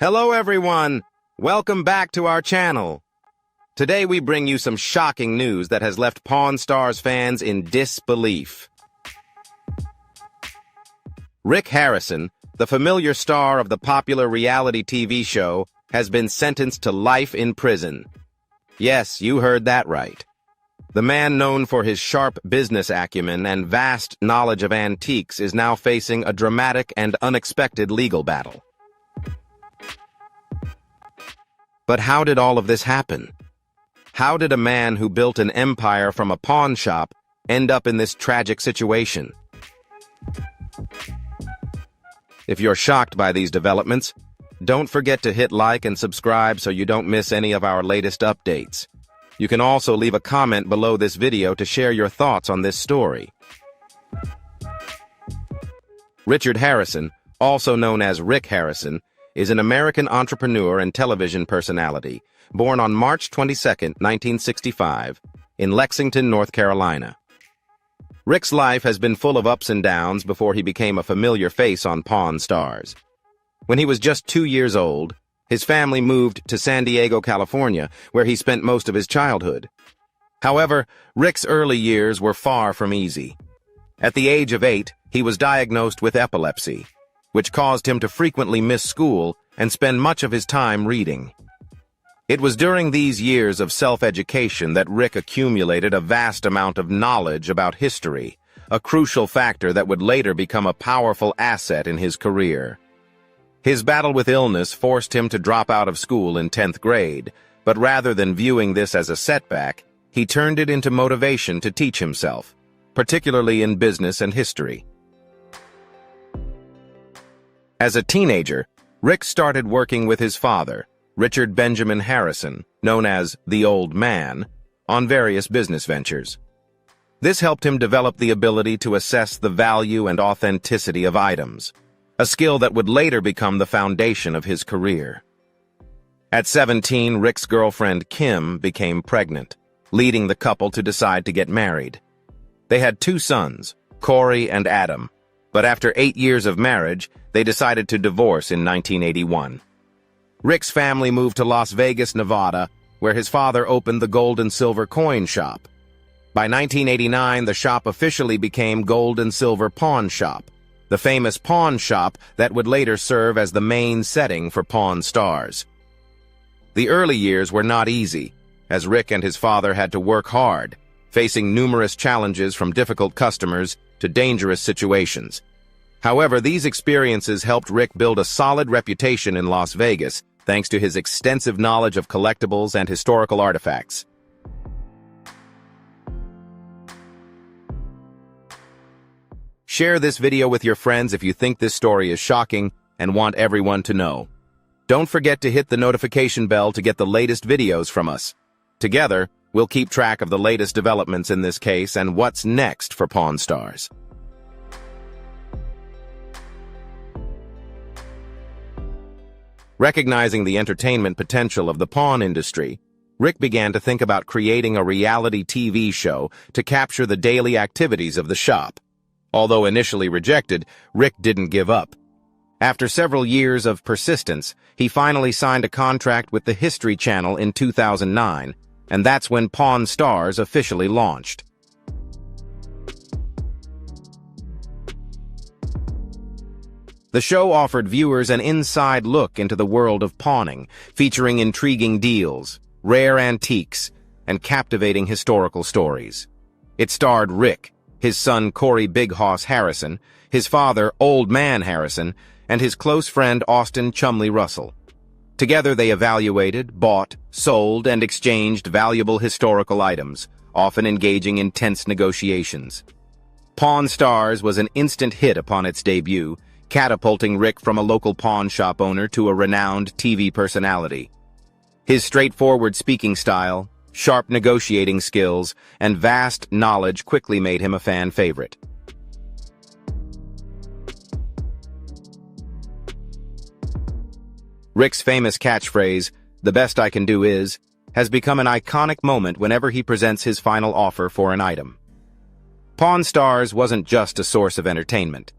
Hello everyone! Welcome back to our channel. Today we bring you some shocking news that has left Pawn Stars fans in disbelief. Rick Harrison, the familiar star of the popular reality TV show, has been sentenced to life in prison. Yes, you heard that right. The man known for his sharp business acumen and vast knowledge of antiques is now facing a dramatic and unexpected legal battle. But how did all of this happen? How did a man who built an empire from a pawn shop end up in this tragic situation? If you're shocked by these developments, don't forget to hit like and subscribe so you don't miss any of our latest updates. You can also leave a comment below this video to share your thoughts on this story. Richard Harrison, also known as Rick Harrison, is an American entrepreneur and television personality, born on March 22, 1965, in Lexington, North Carolina. Rick's life has been full of ups and downs before he became a familiar face on Pawn Stars. When he was just 2 years old, his family moved to San Diego, California, where he spent most of his childhood. However, Rick's early years were far from easy. At the age of 8, he was diagnosed with epilepsy, which caused him to frequently miss school and spend much of his time reading. It was during these years of self-education that Rick accumulated a vast amount of knowledge about history, a crucial factor that would later become a powerful asset in his career. His battle with illness forced him to drop out of school in 10th grade, but rather than viewing this as a setback, he turned it into motivation to teach himself, particularly in business and history. As a teenager, Rick started working with his father, Richard Benjamin Harrison, known as the Old Man, on various business ventures. This helped him develop the ability to assess the value and authenticity of items, a skill that would later become the foundation of his career. At 17, Rick's girlfriend Kim became pregnant, leading the couple to decide to get married. They had 2 sons, Corey and Adam, but after 8 years of marriage, they decided to divorce in 1981. Rick's family moved to Las Vegas, Nevada, where his father opened the gold and silver coin shop. By 1989, the shop officially became Gold and Silver Pawn Shop, the famous pawn shop that would later serve as the main setting for Pawn Stars. The early years were not easy, as Rick and his father had to work hard, facing numerous challenges from difficult customers to dangerous situations. However, these experiences helped Rick build a solid reputation in Las Vegas, thanks to his extensive knowledge of collectibles and historical artifacts. Share this video with your friends if you think this story is shocking and want everyone to know. Don't forget to hit the notification bell to get the latest videos from us. Together, we'll keep track of the latest developments in this case and what's next for Pawn Stars. Recognizing the entertainment potential of the pawn industry, Rick began to think about creating a reality TV show to capture the daily activities of the shop. Although initially rejected, Rick didn't give up. After several years of persistence, he finally signed a contract with the History Channel in 2009, and that's when Pawn Stars officially launched. The show offered viewers an inside look into the world of pawning, featuring intriguing deals, rare antiques, and captivating historical stories. It starred Rick, his son Corey Big Hoss Harrison, his father Old Man Harrison, and his close friend Austin Chumley Russell. Together they evaluated, bought, sold, and exchanged valuable historical items, often engaging in tense negotiations. Pawn Stars was an instant hit upon its debut, catapulting Rick from a local pawn shop owner to a renowned TV personality. His straightforward speaking style, sharp negotiating skills, and vast knowledge quickly made him a fan favorite. Rick's famous catchphrase, "The best I can do is," has become an iconic moment whenever he presents his final offer for an item. Pawn Stars wasn't just a source of entertainment.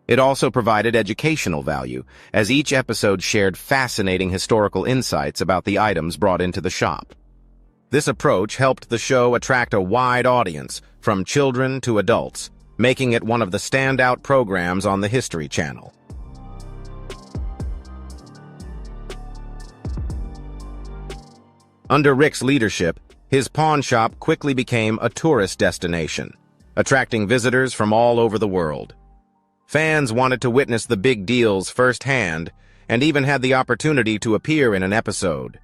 It also provided educational value, as each episode shared fascinating historical insights about the items brought into the shop. This approach helped the show attract a wide audience, from children to adults, making it one of the standout programs on the History Channel. Under Rick's leadership, his pawn shop quickly became a tourist destination, attracting visitors from all over the world. Fans wanted to witness the big deals firsthand and even had the opportunity to appear in an episode.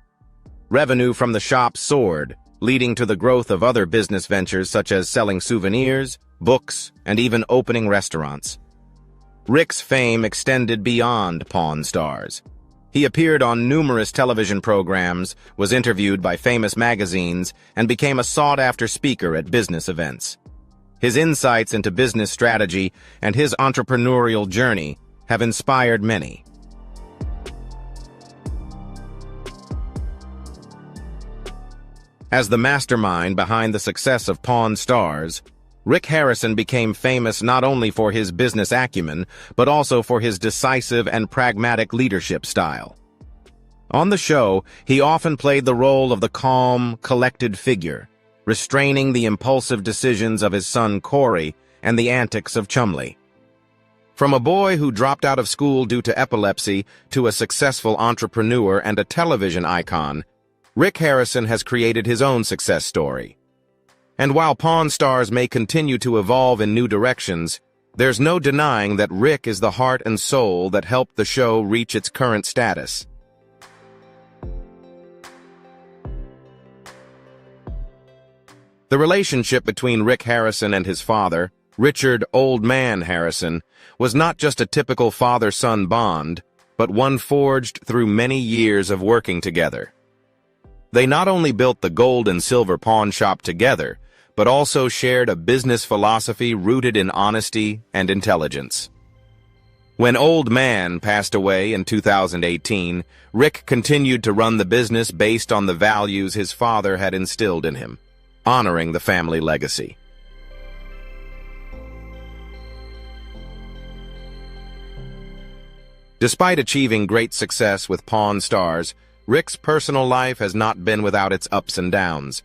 Revenue from the shop soared, leading to the growth of other business ventures such as selling souvenirs, books, and even opening restaurants. Rick's fame extended beyond Pawn Stars. He appeared on numerous television programs, was interviewed by famous magazines, and became a sought-after speaker at business events. His insights into business strategy and his entrepreneurial journey have inspired many. As the mastermind behind the success of Pawn Stars, Rick Harrison became famous not only for his business acumen, but also for his decisive and pragmatic leadership style. On the show, he often played the role of the calm, collected figure, restraining the impulsive decisions of his son Corey and the antics of Chumley. From a boy who dropped out of school due to epilepsy to a successful entrepreneur and a television icon, Rick Harrison has created his own success story. And while Pawn Stars may continue to evolve in new directions, there's no denying that Rick is the heart and soul that helped the show reach its current status. The relationship between Rick Harrison and his father, Richard "Old Man" Harrison, was not just a typical father-son bond, but one forged through many years of working together. They not only built the gold and silver pawn shop together, but also shared a business philosophy rooted in honesty and intelligence. When Old Man passed away in 2018, Rick continued to run the business based on the values his father had instilled in him, honoring the family legacy. Despite achieving great success with Pawn Stars, Rick's personal life has not been without its ups and downs.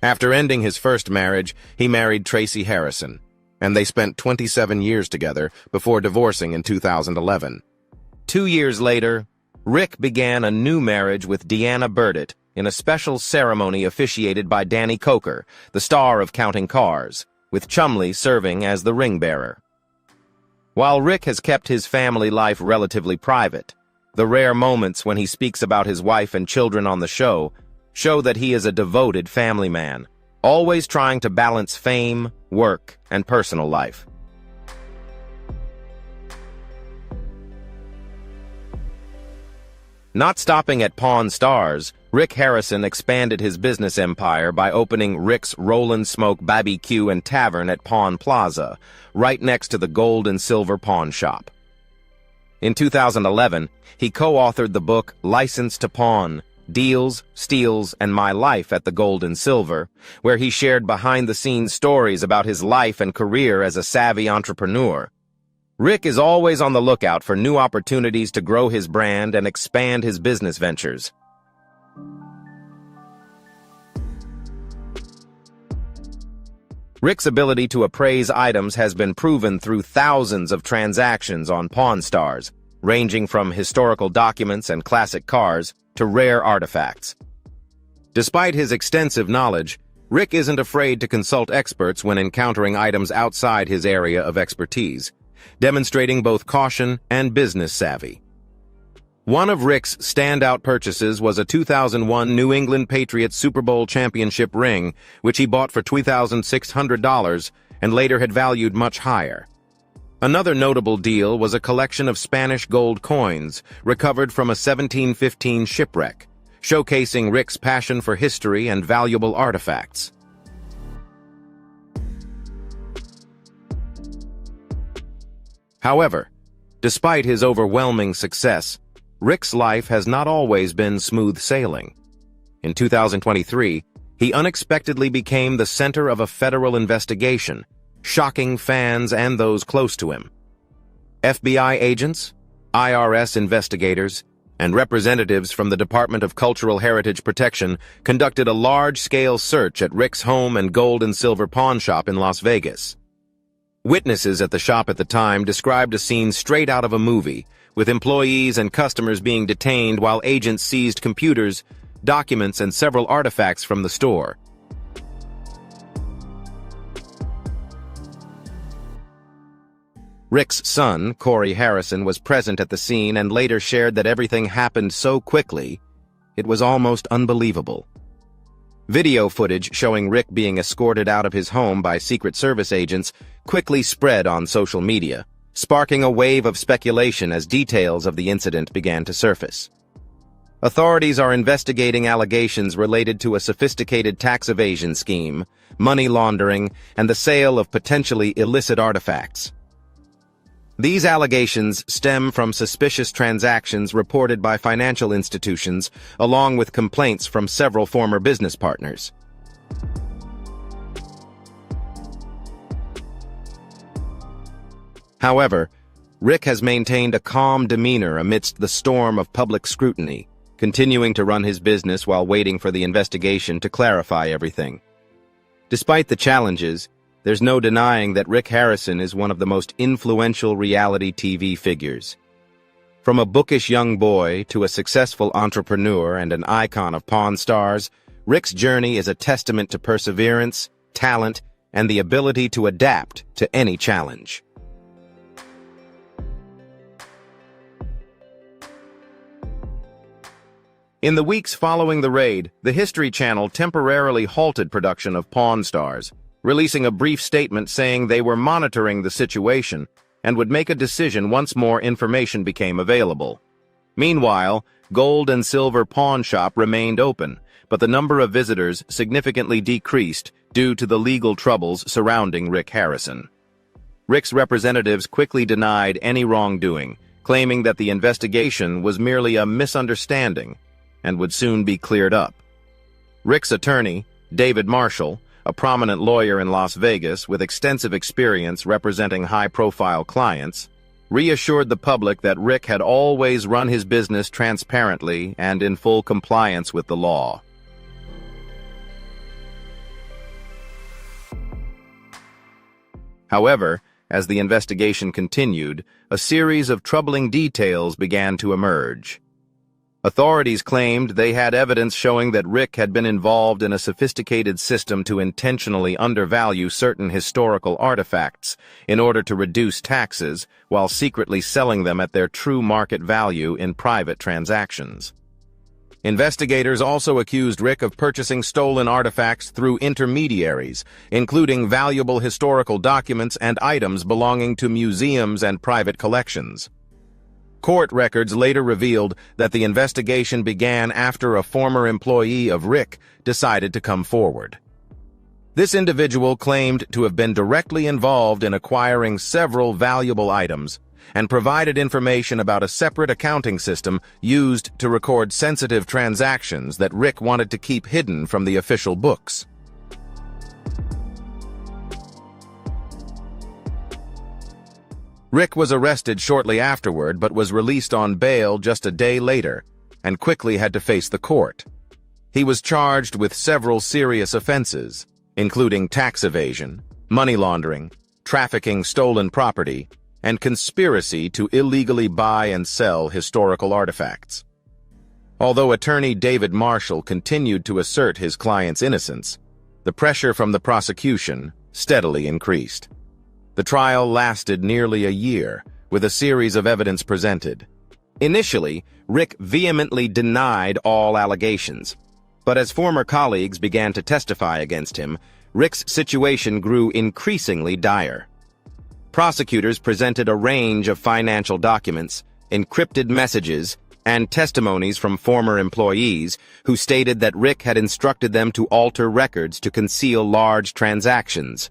After ending his first marriage, he married Tracy Harrison, and they spent 27 years together before divorcing in 2011. 2 years later, Rick began a new marriage with Deanna Burdett in a special ceremony officiated by Danny Coker, the star of Counting Cars, with Chumley serving as the ring bearer. While Rick has kept his family life relatively private, the rare moments when he speaks about his wife and children on the show that he is a devoted family man, always trying to balance fame, work, and personal life. Not stopping at Pawn Stars, Rick Harrison expanded his business empire by opening Rick's Rollin' Smoke BBQ and Tavern at Pawn Plaza, right next to the gold and silver pawn shop. In 2011, he co-authored the book License to Pawn: Deals, Steals, and My Life at the Gold and Silver, where he shared behind-the-scenes stories about his life and career as a savvy entrepreneur. Rick is always on the lookout for new opportunities to grow his brand and expand his business ventures. Rick's ability to appraise items has been proven through thousands of transactions on Pawn Stars, ranging from historical documents and classic cars to rare artifacts. Despite his extensive knowledge, Rick isn't afraid to consult experts when encountering items outside his area of expertise, demonstrating both caution and business savvy. One of Rick's standout purchases was a 2001 New England Patriots Super Bowl championship ring, which he bought for $2,600 and later had valued much higher. Another notable deal was a collection of Spanish gold coins recovered from a 1715 shipwreck, showcasing Rick's passion for history and valuable artifacts. However, despite his overwhelming success, Rick's life has not always been smooth sailing. In 2023, he unexpectedly became the center of a federal investigation, shocking fans and those close to him. FBI agents, IRS investigators, and representatives from the Department of Cultural Heritage Protection conducted a large-scale search at Rick's home and gold and silver pawn shop in Las Vegas. Witnesses at the shop at the time described a scene straight out of a movie, with employees and customers being detained while agents seized computers, documents, and several artifacts from the store. Rick's son, Corey Harrison, was present at the scene and later shared that everything happened so quickly, it was almost unbelievable. Video footage showing Rick being escorted out of his home by Secret Service agents quickly spread on social media, sparking a wave of speculation as details of the incident began to surface. Authorities are investigating allegations related to a sophisticated tax evasion scheme, money laundering, and the sale of potentially illicit artifacts. These allegations stem from suspicious transactions reported by financial institutions, along with complaints from several former business partners. However, Rick has maintained a calm demeanor amidst the storm of public scrutiny, continuing to run his business while waiting for the investigation to clarify everything. Despite the challenges, there's no denying that Rick Harrison is one of the most influential reality TV figures. From a bookish young boy to a successful entrepreneur and an icon of Pawn Stars, Rick's journey is a testament to perseverance, talent, and the ability to adapt to any challenge. In the weeks following the raid, the History Channel temporarily halted production of Pawn Stars, releasing a brief statement saying they were monitoring the situation and would make a decision once more information became available. Meanwhile, Gold and Silver Pawn Shop remained open, but the number of visitors significantly decreased due to the legal troubles surrounding Rick Harrison. Rick's representatives quickly denied any wrongdoing, claiming that the investigation was merely a misunderstanding and would soon be cleared up. Rick's attorney, David Marshall, a prominent lawyer in Las Vegas with extensive experience representing high-profile clients, reassured the public that Rick had always run his business transparently and in full compliance with the law. However, as the investigation continued, a series of troubling details began to emerge. Authorities claimed they had evidence showing that Rick had been involved in a sophisticated system to intentionally undervalue certain historical artifacts in order to reduce taxes while secretly selling them at their true market value in private transactions. Investigators also accused Rick of purchasing stolen artifacts through intermediaries, including valuable historical documents and items belonging to museums and private collections. Court records later revealed that the investigation began after a former employee of Rick decided to come forward. This individual claimed to have been directly involved in acquiring several valuable items and provided information about a separate accounting system used to record sensitive transactions that Rick wanted to keep hidden from the official books. Rick was arrested shortly afterward but was released on bail just a day later and quickly had to face the court. He was charged with several serious offenses, including tax evasion, money laundering, trafficking stolen property, and conspiracy to illegally buy and sell historical artifacts. Although attorney David Marshall continued to assert his client's innocence, the pressure from the prosecution steadily increased. The trial lasted nearly a year, with a series of evidence presented. Initially, Rick vehemently denied all allegations, but as former colleagues began to testify against him, Rick's situation grew increasingly dire. Prosecutors presented a range of financial documents, encrypted messages, and testimonies from former employees who stated that Rick had instructed them to alter records to conceal large transactions.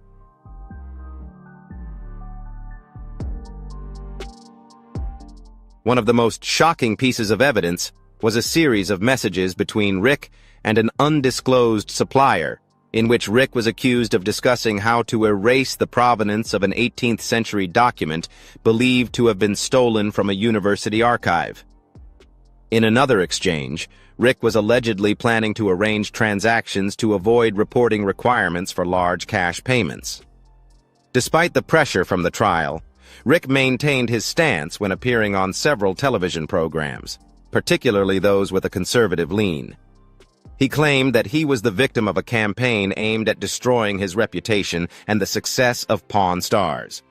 One of the most shocking pieces of evidence was a series of messages between Rick and an undisclosed supplier, in which Rick was accused of discussing how to erase the provenance of an 18th century document believed to have been stolen from a university archive. In another exchange, Rick was allegedly planning to arrange transactions to avoid reporting requirements for large cash payments. Despite the pressure from the trial, Rick maintained his stance when appearing on several television programs, particularly those with a conservative lean. He claimed that he was the victim of a campaign aimed at destroying his reputation and the success of Pawn Stars.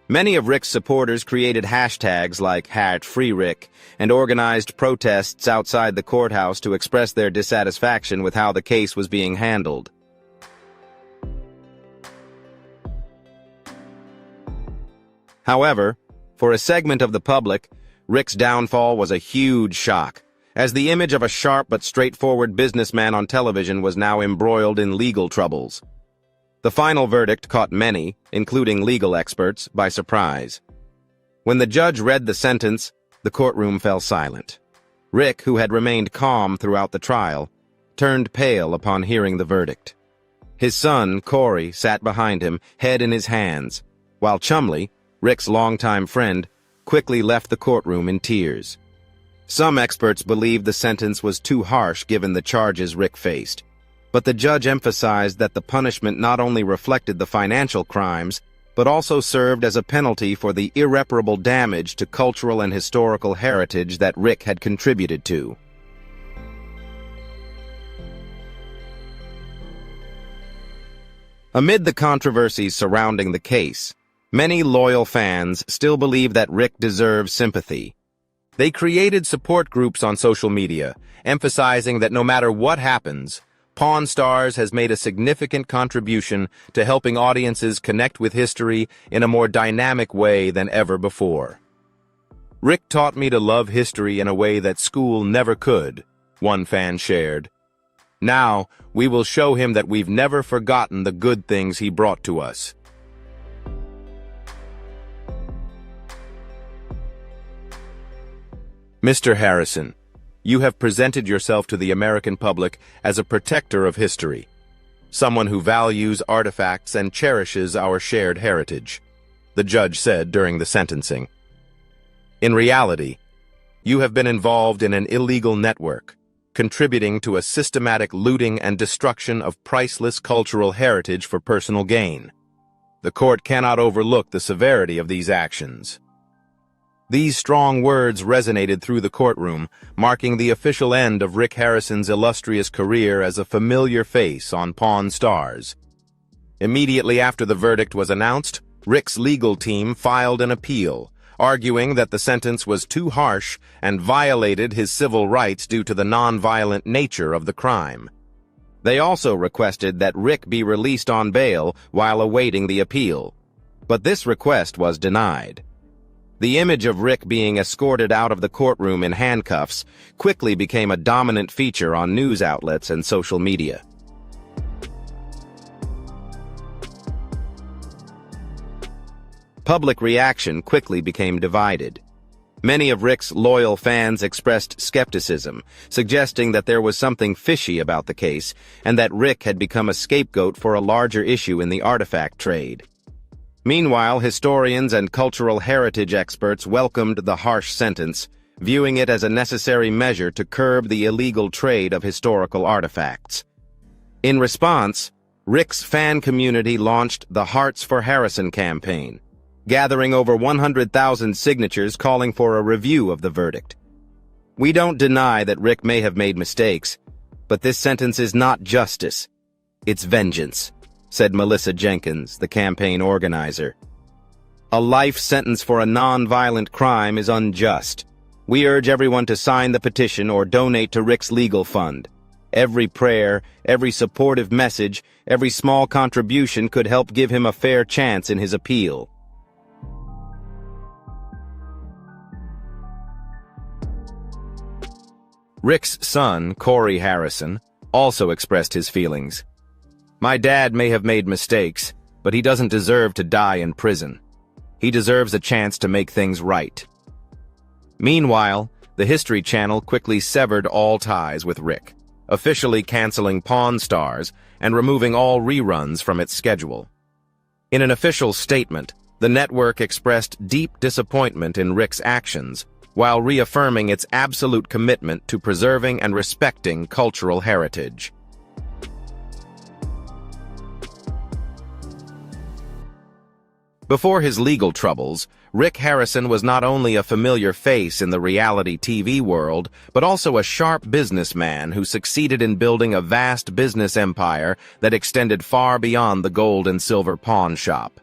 Many of Rick's supporters created hashtags like #FreeRick and organized protests outside the courthouse to express their dissatisfaction with how the case was being handled. However, for a segment of the public, Rick's downfall was a huge shock, as the image of a sharp but straightforward businessman on television was now embroiled in legal troubles. The final verdict caught many, including legal experts, by surprise. When the judge read the sentence, the courtroom fell silent. Rick, who had remained calm throughout the trial, turned pale upon hearing the verdict. His son, Corey, sat behind him, head in his hands, while Chumley, Rick's longtime friend, quickly left the courtroom in tears. Some experts believed the sentence was too harsh given the charges Rick faced, but the judge emphasized that the punishment not only reflected the financial crimes, but also served as a penalty for the irreparable damage to cultural and historical heritage that Rick had contributed to. Amid the controversies surrounding the case, many loyal fans still believe that Rick deserves sympathy. They created support groups on social media, emphasizing that no matter what happens, Pawn Stars has made a significant contribution to helping audiences connect with history in a more dynamic way than ever before. Rick taught me to love history in a way that school never could, one fan shared. Now, we will show him that we've never forgotten the good things he brought to us. Mr. Harrison, you have presented yourself to the American public as a protector of history, someone who values artifacts and cherishes our shared heritage, the judge said during the sentencing. In reality, you have been involved in an illegal network, contributing to a systematic looting and destruction of priceless cultural heritage for personal gain. The court cannot overlook the severity of these actions. These strong words resonated through the courtroom, marking the official end of Rick Harrison's illustrious career as a familiar face on Pawn Stars. Immediately after the verdict was announced, Rick's legal team filed an appeal, arguing that the sentence was too harsh and violated his civil rights due to the non-violent nature of the crime. They also requested that Rick be released on bail while awaiting the appeal, but this request was denied. The image of Rick being escorted out of the courtroom in handcuffs quickly became a dominant feature on news outlets and social media. Public reaction quickly became divided. Many of Rick's loyal fans expressed skepticism, suggesting that there was something fishy about the case and that Rick had become a scapegoat for a larger issue in the artifact trade. Meanwhile, historians and cultural heritage experts welcomed the harsh sentence, viewing it as a necessary measure to curb the illegal trade of historical artifacts. In response, Rick's fan community launched the Hearts for Harrison campaign, gathering over 100,000 signatures calling for a review of the verdict. We don't deny that Rick may have made mistakes, but this sentence is not justice, it's vengeance, said Melissa Jenkins, the campaign organizer. A life sentence for a non-violent crime is unjust. We urge everyone to sign the petition or donate to Rick's legal fund. Every prayer, every supportive message, every small contribution could help give him a fair chance in his appeal. Rick's son, Corey Harrison, also expressed his feelings. My dad may have made mistakes, but he doesn't deserve to die in prison. He deserves a chance to make things right. Meanwhile, the History Channel quickly severed all ties with Rick, officially canceling Pawn Stars and removing all reruns from its schedule. In an official statement, the network expressed deep disappointment in Rick's actions, while reaffirming its absolute commitment to preserving and respecting cultural heritage. Before his legal troubles, Rick Harrison was not only a familiar face in the reality TV world, but also a sharp businessman who succeeded in building a vast business empire that extended far beyond the gold and silver pawn shop.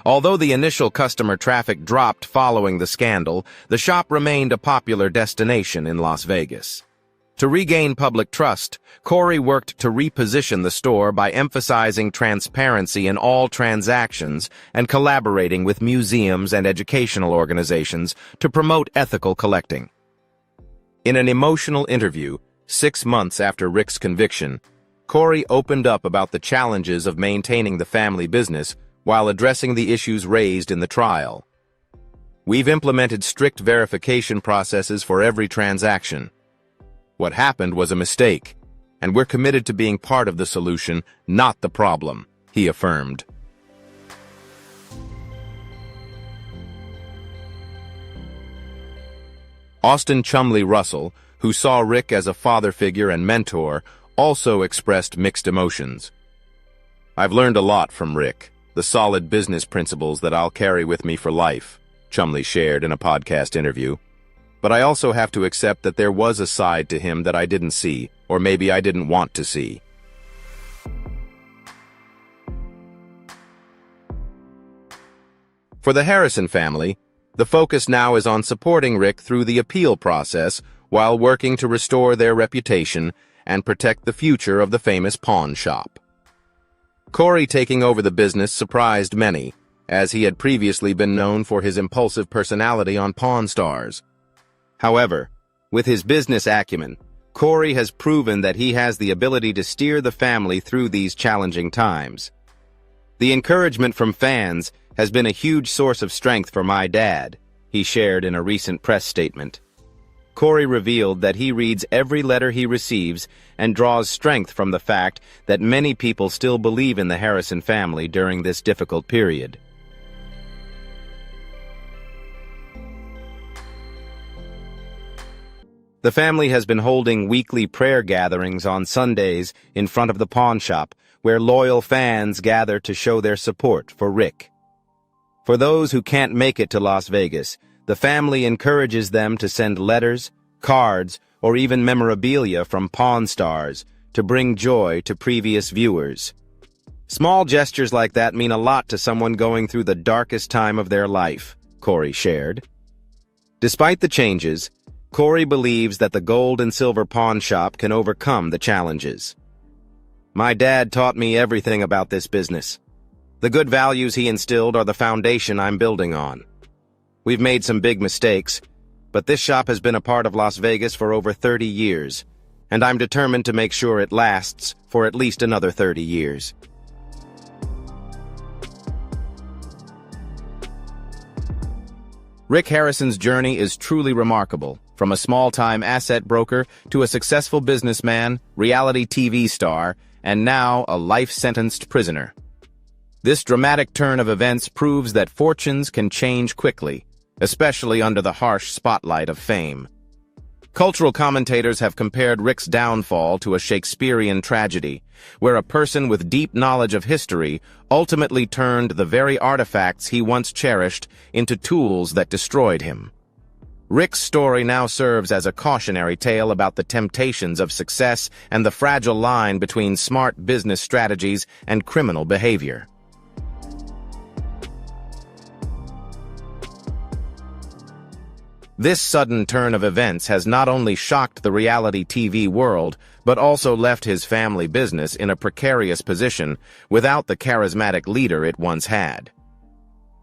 Although the initial customer traffic dropped following the scandal, the shop remained a popular destination in Las Vegas. To regain public trust, Corey worked to reposition the store by emphasizing transparency in all transactions and collaborating with museums and educational organizations to promote ethical collecting. In an emotional interview, 6 months after Rick's conviction, Corey opened up about the challenges of maintaining the family business while addressing the issues raised in the trial. "We've implemented strict verification processes for every transaction. What happened was a mistake, and we're committed to being part of the solution, not the problem," he affirmed. Austin Chumley Russell, who saw Rick as a father figure and mentor, also expressed mixed emotions. "I've learned a lot from Rick, the solid business principles that I'll carry with me for life," Chumley shared in a podcast interview. "But I also have to accept that there was a side to him that I didn't see, or maybe I didn't want to see." For the Harrison family, the focus now is on supporting Rick through the appeal process while working to restore their reputation and protect the future of the famous pawn shop. Corey taking over the business surprised many, as he had previously been known for his impulsive personality on Pawn Stars. However, with his business acumen, Corey has proven that he has the ability to steer the family through these challenging times. "The encouragement from fans has been a huge source of strength for my dad," he shared in a recent press statement. Corey revealed that he reads every letter he receives and draws strength from the fact that many people still believe in the Harrison family during this difficult period. The family has been holding weekly prayer gatherings on Sundays in front of the pawn shop, where loyal fans gather to show their support for Rick. For those who can't make it to Las Vegas, the family encourages them to send letters, cards, or even memorabilia from Pawn Stars to bring joy to previous viewers. "Small gestures like that mean a lot to someone going through the darkest time of their life," Corey shared. Despite the changes, Corey believes that the gold and silver pawn shop can overcome the challenges. "My dad taught me everything about this business. The good values he instilled are the foundation I'm building on. We've made some big mistakes, but this shop has been a part of Las Vegas for over 30 years, and I'm determined to make sure it lasts for at least another 30 years. Rick Harrison's journey is truly remarkable. From a small-time asset broker to a successful businessman, reality TV star, and now a life-sentenced prisoner. This dramatic turn of events proves that fortunes can change quickly, especially under the harsh spotlight of fame. Cultural commentators have compared Rick's downfall to a Shakespearean tragedy, where a person with deep knowledge of history ultimately turned the very artifacts he once cherished into tools that destroyed him. Rick's story now serves as a cautionary tale about the temptations of success and the fragile line between smart business strategies and criminal behavior. This sudden turn of events has not only shocked the reality TV world, but also left his family business in a precarious position without the charismatic leader it once had.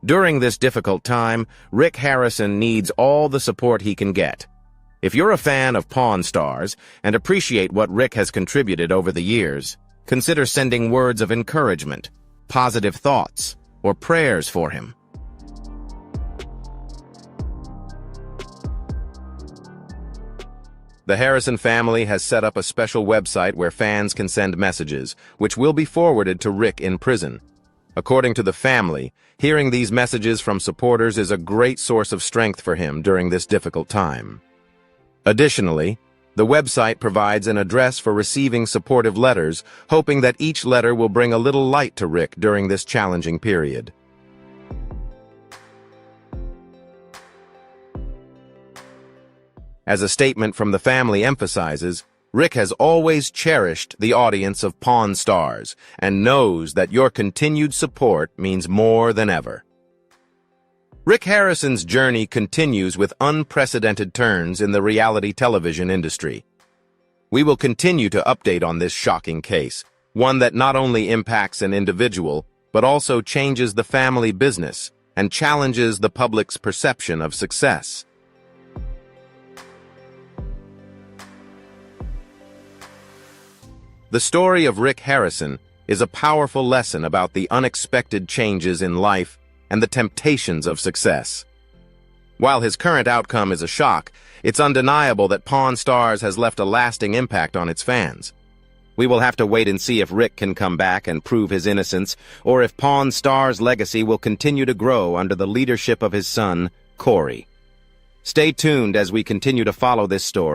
During this difficult time, Rick Harrison needs all the support he can get. If you're a fan of Pawn Stars and appreciate what Rick has contributed over the years, consider sending words of encouragement, positive thoughts, or prayers for him. The Harrison family has set up a special website where fans can send messages, which will be forwarded to Rick in prison. According to the family, hearing these messages from supporters is a great source of strength for him during this difficult time. Additionally, the website provides an address for receiving supportive letters, hoping that each letter will bring a little light to Rick during this challenging period. As a statement from the family emphasizes, Rick has always cherished the audience of Pawn Stars and knows that your continued support means more than ever. Rick Harrison's journey continues with unprecedented turns in the reality television industry. We will continue to update on this shocking case, one that not only impacts an individual, but also changes the family business and challenges the public's perception of success. The story of Rick Harrison is a powerful lesson about the unexpected changes in life and the temptations of success. While his current outcome is a shock, it's undeniable that Pawn Stars has left a lasting impact on its fans. We will have to wait and see if Rick can come back and prove his innocence, or if Pawn Stars' legacy will continue to grow under the leadership of his son, Corey. Stay tuned as we continue to follow this story.